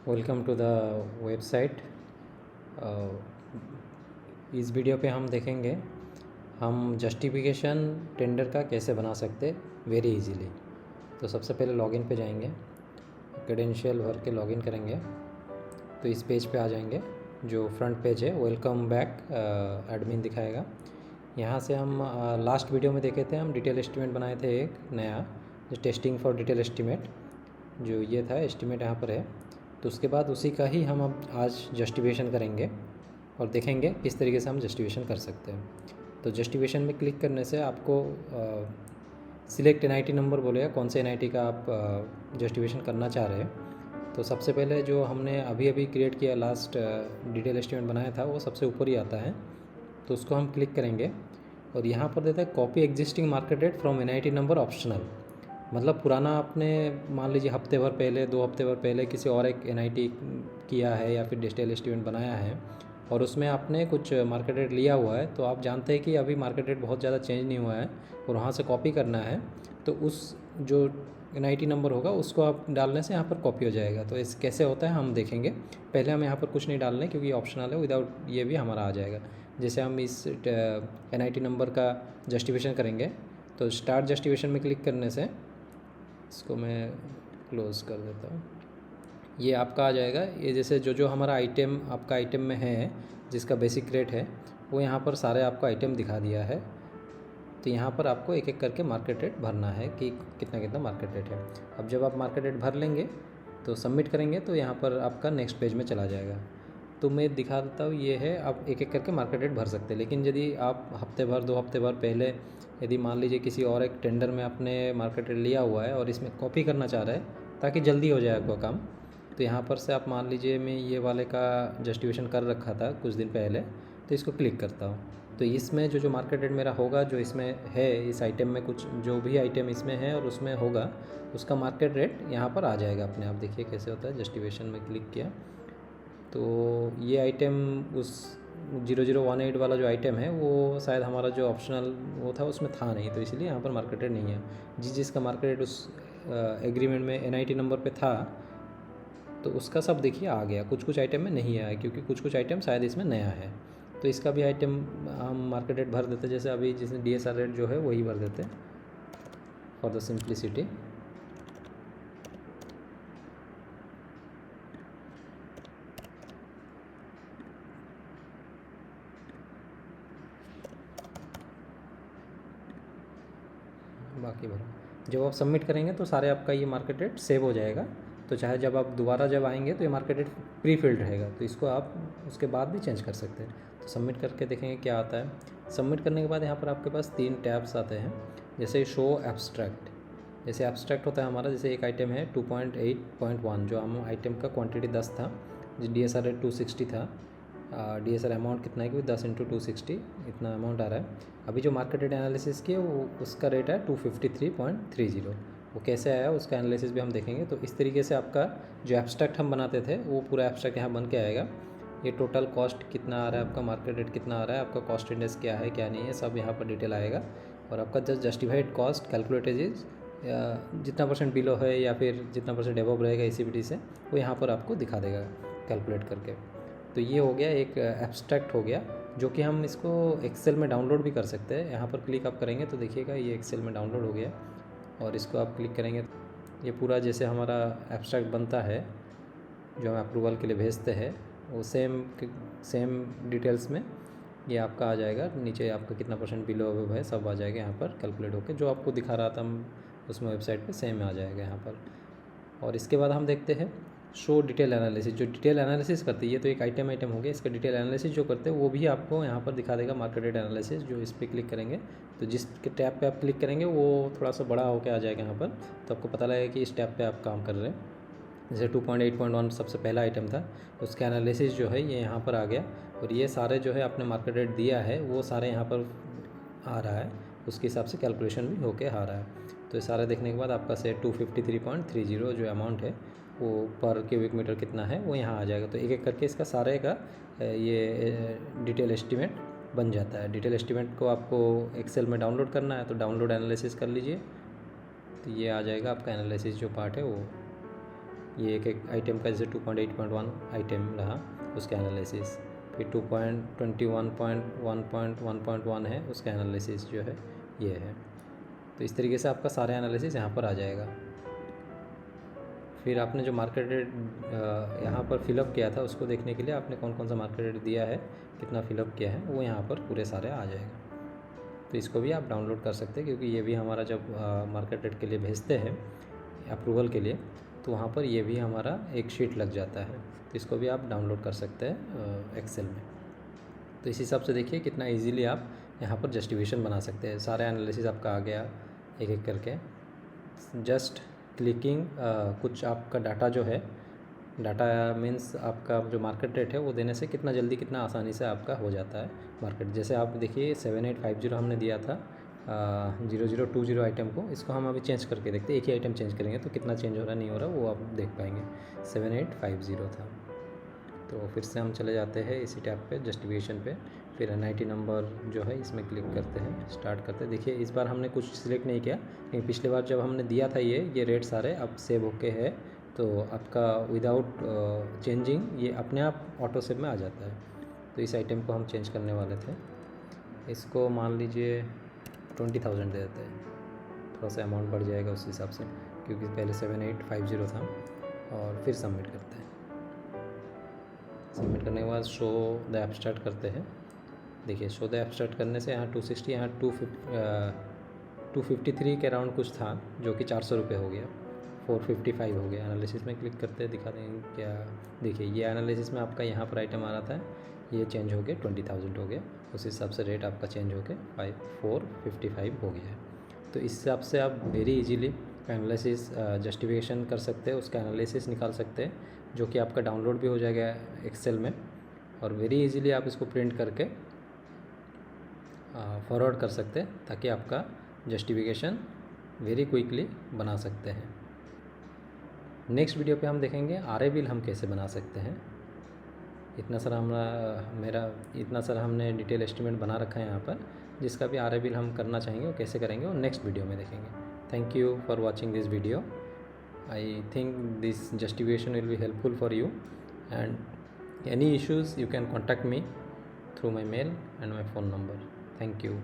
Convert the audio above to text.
Welcome to the website. इस video पे हम देखेंगे हम जस्टिफिकेशन टेंडर का कैसे बना सकते वेरी इजीली। तो सबसे पहले लॉगिन पे जाएंगे, क्रेडेंशियल भर के लॉगिन करेंगे तो इस पेज पे आ जाएंगे। जो फ्रंट पेज है वेलकम बैक एडमिन दिखाएगा। यहाँ से हम लास्ट वीडियो में देखे थे, हम डिटेल एस्टीमेट बनाए थे एक नया, टेस्टिंग फॉर डिटेल एस्टीमेट, जो ये था एस्टीमेट यहाँ पर है। तो उसके बाद उसी का ही हम अब आज जस्टिफिकेशन करेंगे और देखेंगे किस तरीके से हम जस्टिफिकेशन कर सकते हैं। तो जस्टिफिकेशन में क्लिक करने से आपको सिलेक्ट एनआईटी नंबर बोलेगा, कौन से एनआईटी का आप जस्टिफिकेशन करना चाह रहे हैं। तो सबसे पहले जो हमने अभी क्रिएट किया लास्ट डिटेल एस्टीमेट बनाया था वो सबसे ऊपर ही आता है, तो उसको हम क्लिक करेंगे और यहाँ पर देता है copy existing market rate from NIT number optional. मतलब पुराना आपने मान लीजिए हफ्ते भर पहले 2 हफ्ते भर पहले किसी और एक एनआईटी किया है या फिर डिजिटल एस्टीमेट बनाया है और उसमें आपने कुछ मार्केट रेट लिया हुआ है, तो आप जानते हैं कि अभी मार्केट रेट बहुत ज़्यादा चेंज नहीं हुआ है और वहाँ से कॉपी करना है, तो उस जो एनआईटी नंबर होगा उसको आप डालने से यहाँ पर कॉपी हो जाएगा। तो इस कैसे होता है हम देखेंगे। पहले हम यहाँ पर कुछ नहीं डालने क्योंकि ऑप्शनल है, विदाउट ये भी हमारा आ जाएगा। जैसे हम इस एनआईटी नंबर का जस्टिफिकेशन करेंगे तो स्टार्ट जस्टिफिकेशन में क्लिक करने से इसको मैं क्लोज़ कर देता हूँ। ये आपका आ जाएगा। ये जैसे जो हमारा आइटम आपका आइटम में है जिसका बेसिक रेट है वो यहाँ पर सारे आपको आइटम दिखा दिया है। तो यहाँ पर आपको एक एक करके मार्केट रेट भरना है कि कितना कितना मार्केट रेट है। अब जब आप मार्केट रेट भर लेंगे तो सबमिट करेंगे तो यहाँ पर आपका नेक्स्ट पेज में चला जाएगा। तो मैं दिखा देता हूँ, ये है, आप एक एक करके मार्केट रेट भर सकते हैं। लेकिन यदि आप हफ्ते भर 2 हफ्ते भर पहले यदि मान लीजिए किसी और एक टेंडर में आपने मार्केट रेट लिया हुआ है और इसमें कॉपी करना चाह रहे हैं ताकि जल्दी हो जाए आपका काम, तो यहाँ पर से आप मान लीजिए मैं ये वाले का जस्टिफिकेशन कर रखा था कुछ दिन पहले, तो इसको क्लिक करता हूँ। तो इसमें जो मार्केट रेट मेरा होगा, जो इसमें है इस आइटम में, कुछ जो भी आइटम इसमें है और उसमें होगा उसका मार्केट रेट यहाँ पर आ जाएगा अपने आप। देखिए कैसे होता है। जस्टिफिकेशन में क्लिक किया तो ये आइटम उस 0018 वाला जो आइटम है वो शायद हमारा जो ऑप्शनल वो था उसमें था नहीं, तो इसलिए यहाँ पर मार्केट रेट नहीं है। जिसका मार्केट रेट उस एग्रीमेंट में एनआईटी नंबर पे था तो उसका सब देखिए आ गया। कुछ आइटम में नहीं आया क्योंकि कुछ आइटम शायद इसमें नया है। तो इसका भी आइटम हम मार्केट रेट भर देते, जैसे अभी जिसमें डीएसआर रेट जो है वही भर देते फॉर द सिंप्लिसिटी। बाकी भरो। जब आप सबमिट करेंगे तो सारे आपका ये मार्केट रेट सेव हो जाएगा। तो चाहे जब आप दोबारा जब आएंगे तो ये मार्केट रेट प्री फिल्ड रहेगा, तो इसको आप उसके बाद भी चेंज कर सकते हैं। तो सबमिट करके देखेंगे क्या आता है। सबमिट करने के बाद यहाँ पर आपके पास 3 टैब्स आते हैं, जैसे शो एब्स्ट्रैक्ट। जैसे एब्स्ट्रैक्ट होता है हमारा, जैसे एक आइटम है 2.8.1 जो हम आइटम का क्वांटिटी 10 था, डीएसआर रेट 260 था। डीएसआर अमाउंट कितना है कि 10 × 260 इतना अमाउंट आ रहा है। अभी जो मार्केट रेट एनालिसिस किया वो उसका रेट है 253.30। वो कैसे आया उसका एनालिसिस भी हम देखेंगे। तो इस तरीके से आपका जो एब्स्ट्रैक्ट हम बनाते थे वो पूरा एब्स्ट्रैक्ट यहाँ बन के आएगा। ये टोटल कॉस्ट कितना आ रहा है आपका, मार्केट रेट कितना आ रहा है आपका, कॉस्ट इंडेक्स क्या है क्या नहीं है, सब यहाँ पर डिटेल आएगा। और आपका जस्टिफाइड कॉस्ट कैलकुलेटेड इज जितना % बिलो है या फिर जितना % एबव रहेगा ECBT से, वो यहाँ पर आपको दिखा देगा कैलकुलेट करके। तो ये हो गया एक एब्स्ट्रैक्ट हो गया, जो कि हम इसको एक्सेल में डाउनलोड भी कर सकते हैं। यहाँ पर क्लिक आप करेंगे तो देखिएगा ये एक्सेल में डाउनलोड हो गया और इसको आप क्लिक करेंगे ये पूरा जैसे हमारा एब्स्ट्रैक्ट बनता है जो हम अप्रूवल के लिए भेजते हैं वो सेम डिटेल्स में ये आपका आ जाएगा। नीचे आपका कितना % बिलो है सब आ जाएगा यहाँ पर कैलकुलेट होकर, जो आपको दिखा रहा था हम उसमें वेबसाइट पे सेम आ जाएगा यहाँ पर। और इसके बाद हम देखते हैं शो डिटेल एनालिसिस। जो डिटेल एनालिसिस करती है, ये तो एक आइटम हो गया, इसका डिटेल एनालिसिस जो करते हैं वो भी आपको यहाँ पर दिखा देगा मार्केट रेट एनालिसिस। जो इस पर क्लिक करेंगे तो जिस टैब पे आप क्लिक करेंगे वो थोड़ा सा बड़ा होकर आ जाएगा यहाँ पर, तो आपको पता लगेगा कि इस टैब पे आप काम कर रहे हैं। जैसे 2.8.1 सबसे पहला आइटम था, उसका एनालिसिस जो है ये यहाँ पर आ गया और ये सारे जो है आपने मार्केट रेट दिया है वो सारे यहाँ पर आ रहा है, उसके हिसाब से कैलकुलेशन भी होके आ रहा है। तो ये सारे देखने के बाद आपका से 253.30 जो अमाउंट है वो पर क्यूबिक मीटर कितना है वो यहाँ आ जाएगा। तो एक एक करके इसका सारे का ये डिटेल एस्टीमेट बन जाता है। डिटेल एस्टीमेट को आपको एक्सेल में डाउनलोड करना है तो डाउनलोड एनालिसिस कर लीजिए, तो ये आ जाएगा आपका एनालिसिस जो पार्ट है वो। ये एक आइटम का जैसे 2.8.1 आइटम रहा उसका एनालिसिस, फिर 2.21.1.1.1 है उसका एनालिसिस जो है ये है। तो इस तरीके से आपका सारा एनालिसिस यहाँ पर आ जाएगा। फिर आपने जो मार्केट रेट यहाँ पर फिलअप किया था उसको देखने के लिए आपने कौन कौन सा मार्केट रेट दिया है, कितना फिलअप किया है, वो यहाँ पर पूरे सारे आ जाएगा। तो इसको भी आप डाउनलोड कर सकते हैं, क्योंकि ये भी हमारा जब मार्केट रेट के लिए भेजते हैं अप्रूवल के लिए, तो वहाँ पर ये भी हमारा एक शीट लग जाता है। तो इसको भी आप डाउनलोड कर सकते हैं एक्सेल में। तो इस हिसाब से देखिए कितना इजीली आप यहाँ पर जस्टिफिकेशन बना सकते हैं। सारा एनालिसिस आपका आ गया एक एक करके, जस्ट क्लिकिंग कुछ आपका डाटा जो है, डाटा मीन्स आपका जो मार्केट रेट है वो देने से कितना जल्दी कितना आसानी से आपका हो जाता है मार्केट। जैसे आप देखिए 7850 हमने दिया था 0020 आइटम को, इसको हम अभी चेंज करके देखते हैं। एक ही आइटम चेंज करेंगे तो कितना चेंज हो रहा नहीं हो रहा वो आप देख पाएंगे। 7850 था। तो फिर से हम चले जाते हैं इसी टैब पे जस्टिफिकेशन पे, फिर NIT नंबर जो है इसमें क्लिक करते हैं, स्टार्ट करते हैं। देखिए इस बार हमने कुछ सिलेक्ट नहीं किया, लेकिन पिछली बार जब हमने दिया था ये रेट सारे अब सेव होके है, तो आपका विदाउट चेंजिंग ये अपने आप ऑटो सेव में आ जाता है। तो इस आइटम को हम चेंज करने वाले थे, इसको मान लीजिए 20,000 दे देते हैं, थोड़ा सा अमाउंट बढ़ जाएगा उस हिसाब से, क्योंकि पहले 7850 था। और फिर सबमिट करते हैं। सबमिट करने के बाद शो द एब्स्ट्रैक्ट करते हैं। देखिए शो द एब्स्ट्रैक्ट करने से यहाँ 260, यहाँ 253 के अराउंड कुछ था, जो कि 400 रुपये हो गया, 455 हो गया। एनालिसिस में क्लिक करते हैं, दिखा देंगे क्या। देखिए ये एनालिसिस में आपका यहाँ पर आइटम आ रहा था, ये चेंज हो गया 20,000 हो गया, उस हिसाब से रेट आपका चेंज हो गया 455 हो गया है। तो इस हिसाब से आप वेरी इजीली एनालिसिस जस्टिफिकेशन कर सकते हैं, उसका एनालिसिस निकाल सकते हैं, जो कि आपका डाउनलोड भी हो जाएगा एक्सेल में, और वेरी इजीली आप इसको प्रिंट करके फॉरवर्ड कर सकते हैं, ताकि आपका जस्टिफिकेशन वेरी क्विकली बना सकते हैं। नेक्स्ट वीडियो पे हम देखेंगे RA बिल हम कैसे बना सकते हैं। इतना सारा हमने डिटेल एस्टिमेट बना रखा है यहाँ पर, जिसका भी RA बिल हम करना चाहेंगे वो कैसे करेंगे वो नेक्स्ट वीडियो में देखेंगे। Thank you for watching this video. I think this justification will be helpful for you, and any issues you can contact me through my mail and my phone number. Thank you.